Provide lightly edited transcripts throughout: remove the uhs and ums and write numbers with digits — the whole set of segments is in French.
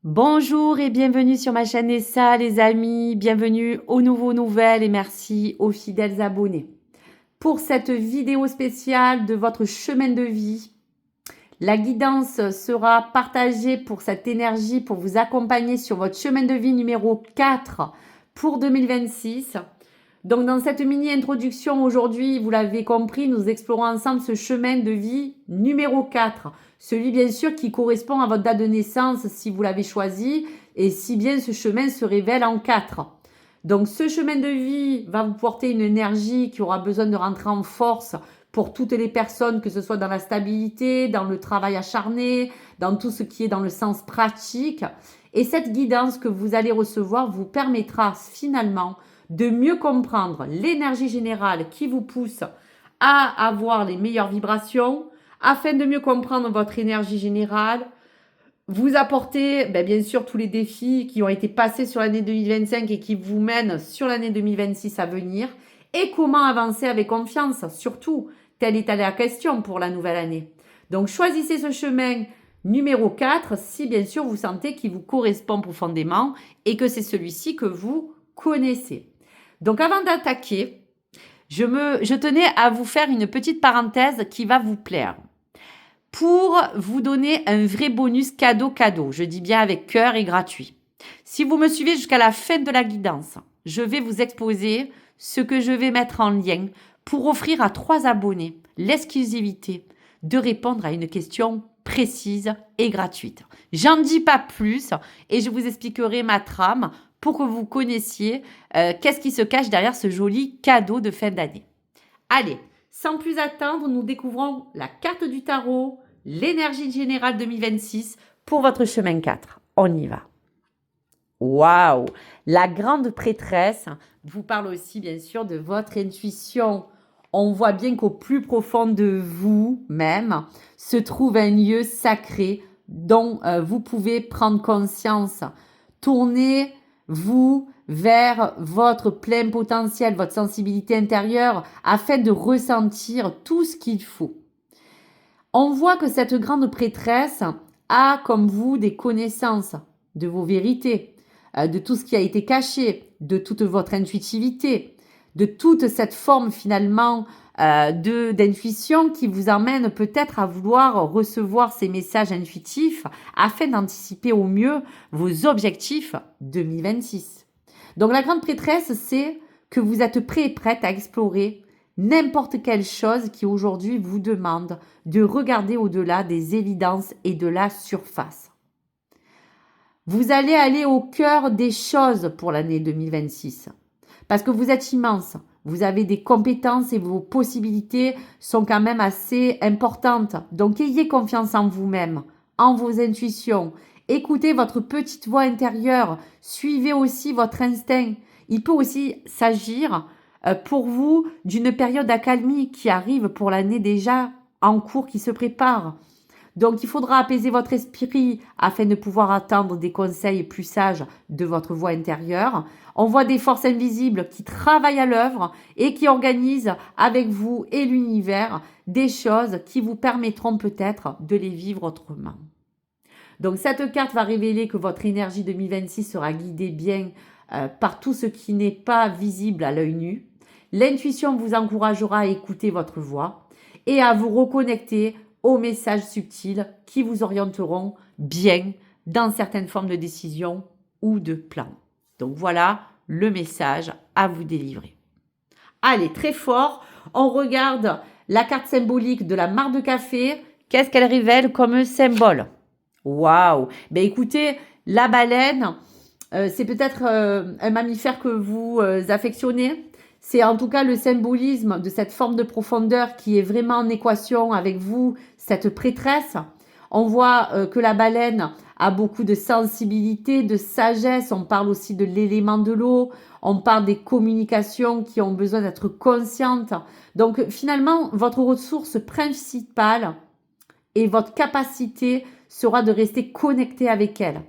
Bonjour et bienvenue sur ma chaîne Nessa les amis, bienvenue aux nouveaux nouvelles et merci aux fidèles abonnés. Pour cette vidéo spéciale de votre chemin de vie, la guidance sera partagée pour cette énergie pour vous accompagner sur votre chemin de vie numéro 4 pour 2026. Donc dans cette mini-introduction aujourd'hui, vous l'avez compris, nous explorons ensemble ce chemin de vie numéro 4. Celui bien sûr qui correspond à votre date de naissance si vous l'avez choisi et si bien ce chemin se révèle en 4. Donc ce chemin de vie va vous porter une énergie qui aura besoin de rentrer en force pour toutes les personnes, que ce soit dans la stabilité, dans le travail acharné, dans tout ce qui est dans le sens pratique. Et cette guidance que vous allez recevoir vous permettra finalement de mieux comprendre l'énergie générale qui vous pousse à avoir les meilleures vibrations, afin de mieux comprendre votre énergie générale, vous apporter bien sûr tous les défis qui ont été passés sur l'année 2025 et qui vous mènent sur l'année 2026 à venir, et comment avancer avec confiance, surtout, telle est la question pour la nouvelle année. Donc choisissez ce chemin numéro 4 si bien sûr vous sentez qu'il vous correspond profondément et que c'est celui-ci que vous connaissez. Donc avant d'attaquer, je tenais à vous faire une petite parenthèse qui va vous plaire. Pour vous donner un vrai bonus cadeau, je dis bien avec cœur et gratuit. Si vous me suivez jusqu'à la fin de la guidance, je vais vous exposer ce que je vais mettre en lien pour offrir à 3 abonnés l'exclusivité de répondre à une question précise et gratuite. J'en dis pas plus et je vous expliquerai ma trame pour que vous connaissiez qu'est-ce qui se cache derrière ce joli cadeau de fin d'année. Allez, sans plus attendre, nous découvrons la carte du tarot, l'énergie générale 2026 pour votre chemin 4. On y va. Waouh! La grande prêtresse vous parle aussi bien sûr de votre intuition. On voit bien qu'au plus profond de vous-même se trouve un lieu sacré dont vous pouvez prendre conscience. Tournez-vous vers votre plein potentiel, votre sensibilité intérieure, afin de ressentir tout ce qu'il faut. On voit que cette grande prêtresse a, comme vous, des connaissances de vos vérités, de tout ce qui a été caché, de toute votre intuitivité, de toute cette forme finalement d'intuition qui vous emmène peut-être à vouloir recevoir ces messages intuitifs afin d'anticiper au mieux vos objectifs 2026. Donc la grande prêtresse, c'est que vous êtes prêt et prête à explorer n'importe quelle chose qui aujourd'hui vous demande de regarder au-delà des évidences et de la surface. Vous allez aller au cœur des choses pour l'année 2026 parce que vous êtes immense. Vous avez des compétences et vos possibilités sont quand même assez importantes. Donc, ayez confiance en vous-même, en vos intuitions. Écoutez votre petite voix intérieure. Suivez aussi votre instinct. Il peut aussi s'agir pour vous d'une période d'accalmie qui arrive pour l'année déjà en cours qui se prépare. Donc, il faudra apaiser votre esprit afin de pouvoir attendre des conseils plus sages de votre voix intérieure. On voit des forces invisibles qui travaillent à l'œuvre et qui organisent avec vous et l'univers des choses qui vous permettront peut-être de les vivre autrement. Donc, cette carte va révéler que votre énergie 2026 sera guidée bien par tout ce qui n'est pas visible à l'œil nu. L'intuition vous encouragera à écouter votre voix et à vous reconnecter aux messages subtils qui vous orienteront bien dans certaines formes de décision ou de plan. Donc voilà le message à vous délivrer. Allez, très fort, on regarde la carte symbolique de la mare de café. Qu'est-ce qu'elle révèle comme symbole? Waouh! Ben écoutez, la baleine, c'est peut-être un mammifère que vous affectionnez. C'est en tout cas le symbolisme de cette forme de profondeur qui est vraiment en équation avec vous, cette prêtresse. On voit que la baleine a beaucoup de sensibilité, de sagesse. On parle aussi de l'élément de l'eau. On parle des communications qui ont besoin d'être conscientes. Donc finalement, votre ressource principale et votre capacité sera de rester connecté avec elle,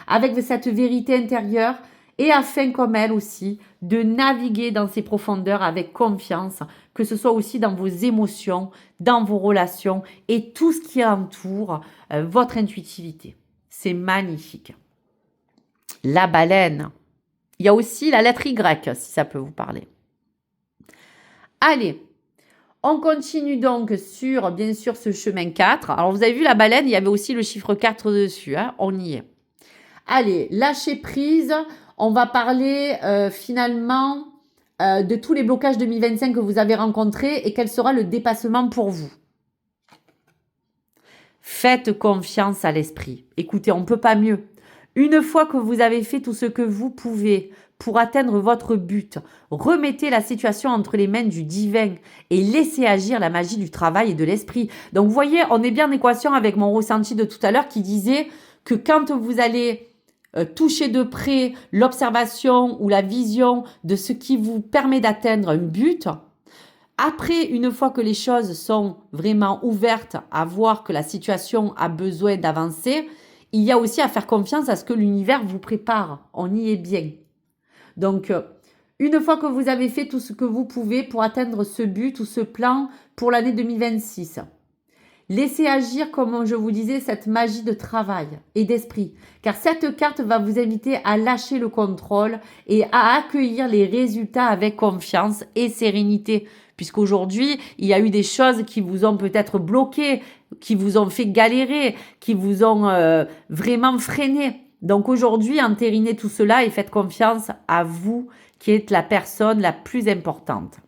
avec cette vérité intérieure, et afin comme elle aussi de naviguer dans ces profondeurs avec confiance, que ce soit aussi dans vos émotions, dans vos relations et tout ce qui entoure votre intuitivité. C'est magnifique. La baleine. Il y a aussi la lettre Y, si ça peut vous parler. Allez, on continue donc sur, bien sûr, ce chemin 4. Alors, vous avez vu la baleine, il y avait aussi le chiffre 4 dessus. Hein, on y est. Allez, lâcher prise. On va parler finalement de tous les blocages 2025 que vous avez rencontrés et quel sera le dépassement pour vous. Faites confiance à l'esprit. Écoutez, on ne peut pas mieux. Une fois que vous avez fait tout ce que vous pouvez pour atteindre votre but, remettez la situation entre les mains du divin et laissez agir la magie du travail et de l'esprit. Donc, vous voyez, on est bien en équation avec mon ressenti de tout à l'heure qui disait que quand vous allez toucher de près l'observation ou la vision de ce qui vous permet d'atteindre un but, après, une fois que les choses sont vraiment ouvertes à voir que la situation a besoin d'avancer, il y a aussi à faire confiance à ce que l'univers vous prépare. On y est bien. Donc, une fois que vous avez fait tout ce que vous pouvez pour atteindre ce but ou ce plan pour l'année 2026, laissez agir, comme je vous disais, cette magie de travail et d'esprit. Car cette carte va vous inviter à lâcher le contrôle et à accueillir les résultats avec confiance et sérénité. Puisqu'aujourd'hui, il y a eu des choses qui vous ont peut-être bloqué, qui vous ont fait galérer, qui vous ont vraiment freiné. Donc aujourd'hui, entérinez tout cela et faites confiance à vous qui êtes la personne la plus importante.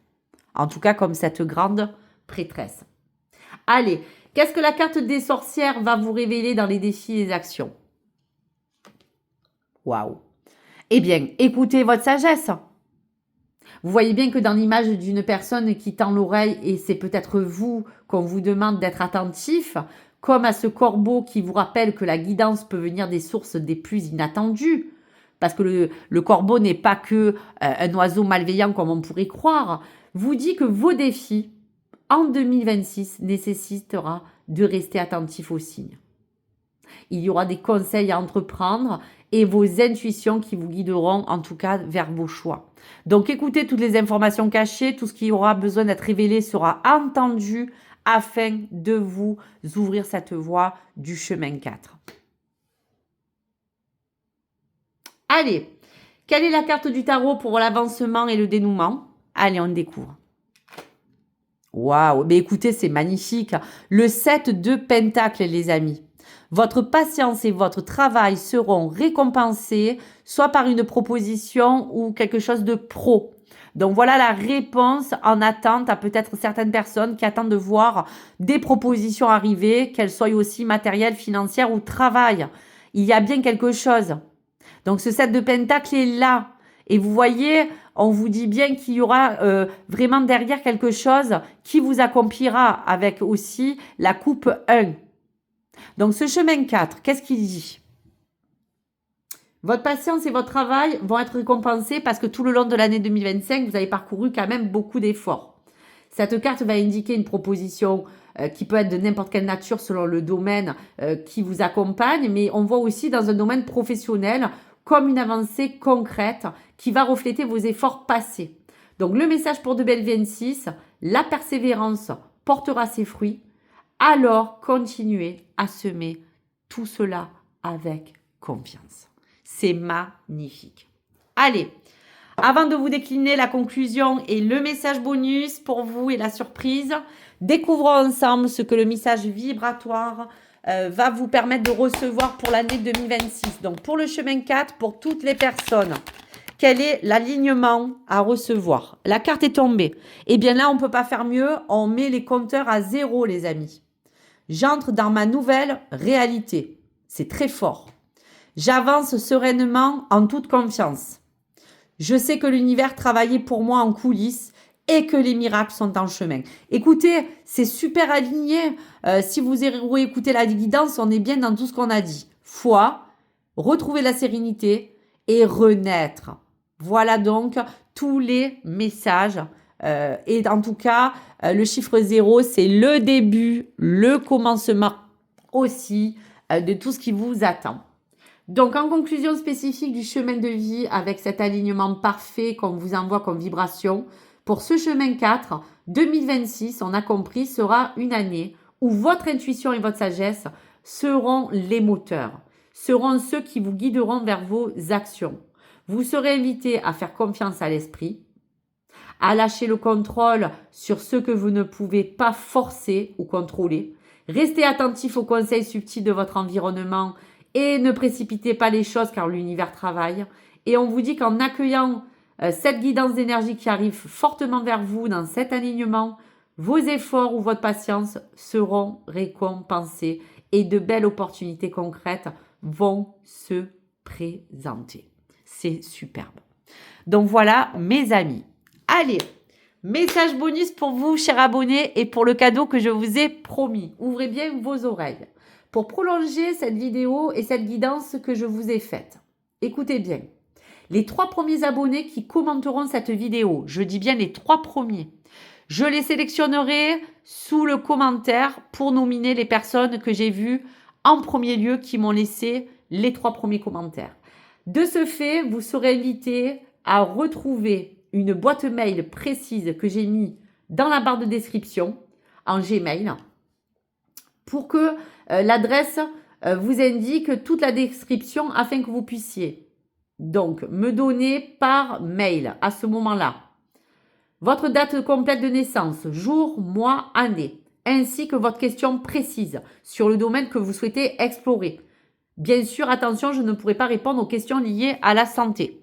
En tout cas, comme cette grande prêtresse. Allez, qu'est-ce que la carte des sorcières va vous révéler dans les défis et les actions? Waouh! Eh bien, écoutez votre sagesse. Vous voyez bien que dans l'image d'une personne qui tend l'oreille, et c'est peut-être vous qu'on vous demande d'être attentif, comme à ce corbeau qui vous rappelle que la guidance peut venir des sources des plus inattendues, parce que le corbeau n'est pas que un oiseau malveillant comme on pourrait croire, vous dit que vos défis en 2026 nécessitera de rester attentif aux signes. Il y aura des conseils à entreprendre et vos intuitions qui vous guideront en tout cas vers vos choix. Donc écoutez toutes les informations cachées, tout ce qui aura besoin d'être révélé sera entendu afin de vous ouvrir cette voie du chemin 4. Allez, quelle est la carte du tarot pour l'avancement et le dénouement? Allez, on découvre. Waouh, mais écoutez, c'est magnifique. Le 7 de Pentacles, les amis. Votre patience et votre travail seront récompensés, soit par une proposition ou quelque chose de pro. Donc voilà la réponse en attente à peut-être certaines personnes qui attendent de voir des propositions arriver, qu'elles soient aussi matérielles, financières ou travail. Il y a bien quelque chose. Donc ce 7 de Pentacle est là. Et vous voyez, on vous dit bien qu'il y aura vraiment derrière quelque chose qui vous accomplira avec aussi la coupe 1. Donc ce chemin 4, qu'est-ce qu'il dit? Votre patience et votre travail vont être récompensés parce que tout le long de l'année 2025, vous avez parcouru quand même beaucoup d'efforts. Cette carte va indiquer une proposition qui peut être de n'importe quelle nature selon le domaine qui vous accompagne, mais on voit aussi dans un domaine professionnel comme une avancée concrète qui va refléter vos efforts passés. Donc le message pour 2026, la persévérance portera ses fruits, alors continuez à semer tout cela avec confiance. C'est magnifique. Allez, avant de vous décliner la conclusion et le message bonus pour vous et la surprise, découvrons ensemble ce que le message vibratoire va vous permettre de recevoir pour l'année 2026. Donc, pour le chemin 4, pour toutes les personnes, quel est l'alignement à recevoir? La carte est tombée. Eh bien là, on ne peut pas faire mieux. On met les compteurs à 0, les amis. J'entre dans ma nouvelle réalité. C'est très fort. J'avance sereinement en toute confiance. Je sais que l'univers travaillait pour moi en coulisses et que les miracles sont en chemin. Écoutez, c'est super aligné. Si vous réécoutez la guidance, on est bien dans tout ce qu'on a dit. Foi, retrouver la sérénité et renaître. Voilà donc tous les messages. Et en tout cas, le chiffre 0, c'est le début, le commencement aussi de tout ce qui vous attend. Donc, en conclusion spécifique du chemin de vie avec cet alignement parfait qu'on vous envoie comme vibration, pour ce chemin 4, 2026, on a compris, sera une année où votre intuition et votre sagesse seront les moteurs. seront ceux qui vous guideront vers vos actions. Vous serez invité à faire confiance à l'esprit, à lâcher le contrôle sur ce que vous ne pouvez pas forcer ou contrôler. Restez attentif aux conseils subtils de votre environnement et ne précipitez pas les choses car l'univers travaille. Et on vous dit qu'en accueillant cette guidance d'énergie qui arrive fortement vers vous dans cet alignement, vos efforts ou votre patience seront récompensés et de belles opportunités concrètes vont se présenter. C'est superbe. Donc voilà, mes amis. Allez, message bonus pour vous, chers abonnés, et pour le cadeau que je vous ai promis. Ouvrez bien vos oreilles pour prolonger cette vidéo et cette guidance que je vous ai faite. Écoutez bien. Les 3 premiers abonnés qui commenteront cette vidéo, je dis bien les 3 premiers, je les sélectionnerai sous le commentaire pour nominer les personnes que j'ai vues en premier lieu qui m'ont laissé les 3 premiers commentaires. De ce fait, vous serez invité à retrouver une boîte mail précise que j'ai mis dans la barre de description en Gmail pour que l'adresse vous indique toute la description afin que vous puissiez donc me donner par mail à ce moment-là votre date complète de naissance, jour, mois, année, ainsi que votre question précise sur le domaine que vous souhaitez explorer. Bien sûr, attention, je ne pourrai pas répondre aux questions liées à la santé.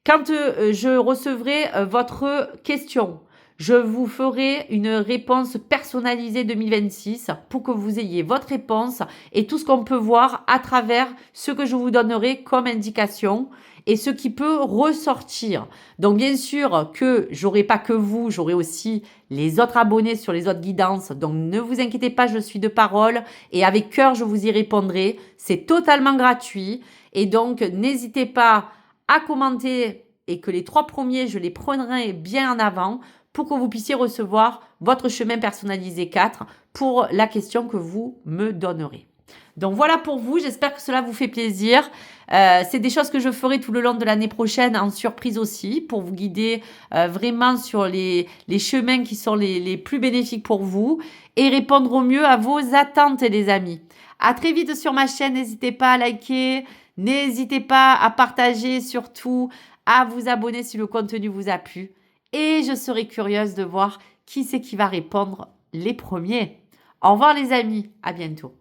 Quand je recevrai votre question, je vous ferai une réponse personnalisée 2026 pour que vous ayez votre réponse et tout ce qu'on peut voir à travers ce que je vous donnerai comme indication et ce qui peut ressortir. Donc bien sûr que j'aurai pas que vous, j'aurai aussi les autres abonnés sur les autres guidances. Donc ne vous inquiétez pas, je suis de parole et avec cœur je vous y répondrai. C'est totalement gratuit et donc n'hésitez pas à commenter et que les 3 premiers, je les prendrai bien en avant pour que vous puissiez recevoir votre chemin personnalisé 4 pour la question que vous me donnerez. Donc voilà pour vous, j'espère que cela vous fait plaisir. C'est des choses que je ferai tout le long de l'année prochaine en surprise aussi pour vous guider vraiment sur les chemins qui sont les plus bénéfiques pour vous et répondre au mieux à vos attentes les amis. À très vite sur ma chaîne, n'hésitez pas à liker, n'hésitez pas à partager surtout, à vous abonner si le contenu vous a plu et je serai curieuse de voir qui c'est qui va répondre les premiers. Au revoir les amis, à bientôt.